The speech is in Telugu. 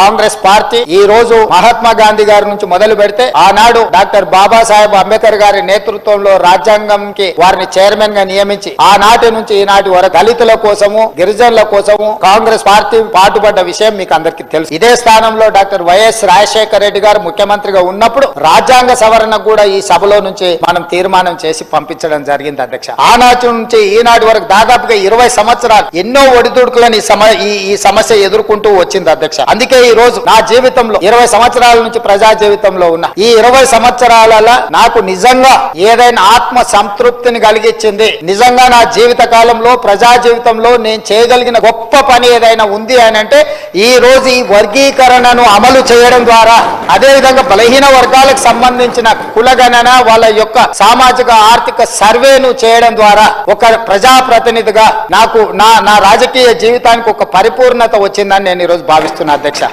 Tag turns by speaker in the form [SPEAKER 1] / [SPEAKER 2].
[SPEAKER 1] కాంగ్రెస్ పార్టీ ఈ రోజు మహాత్మా గాంధీ గారి నుంచి మొదలు పెడితే ఆనాడు డాక్టర్ బాబాసాహెబ్ అంబేద్కర్ గారి నేతృత్వంలో రాజ్యాంగంకి వారిని చైర్మన్ గా నియమించి ఆనాటి నుంచి ఈనాటి వరకు దళితుల కోసము గిరిజనుల కోసము కాంగ్రెస్ పార్టీ పాటుపడ్డ విషయం మీకు అందరికీ తెలుసు. ఇదే స్థానంలో డాక్టర్ వైఎస్ రాజశేఖర రెడ్డి గారు ముఖ్యమంత్రిగా ఉన్నప్పుడు రాజ్యాంగ సవరణ కూడా ఈ సభలో నుంచి మనం తీర్మానం చేసి పంపించడం జరిగింది అధ్యక్ష. ఆనాటి నుంచి ఈనాటి వరకు దాదాపుగా 20 సంవత్సరాలు ఎన్నో ఒడిదుడుకులను ఈ సమస్య ఎదుర్కొంటూ వచ్చింది అధ్యక్ష. అందుకే ఈ రోజు నా జీవితంలో 20 సంవత్సరాల నుంచి ప్రజా జీవితంలో ఉన్న ఈ 20 సంవత్సరాల నాకు నిజంగా ఏదైనా ఆత్మ సంతృప్తిని కలిగించింది, నిజంగా నా జీవిత కాలంలో ప్రజా జీవితంలో నేను చేయగలిగిన గొప్ప పని ఏదైనా ఉంది అని అంటే ఈ రోజు ఈ వర్గీకరణను అమలు చేయడం ద్వారా, అదే విధంగా బలహీన వర్గాలకు సంబంధించిన కులగణన వాళ్ళ యొక్క సామాజిక ఆర్థిక సర్వేను చేయడం ద్వారా ఒక ప్రజాప్రతినిధిగా నాకు నా రాజకీయ జీవితానికి ఒక పరిపూర్ణత వచ్చిందని నేను ఈరోజు భావిస్తున్నా అధ్యక్ష.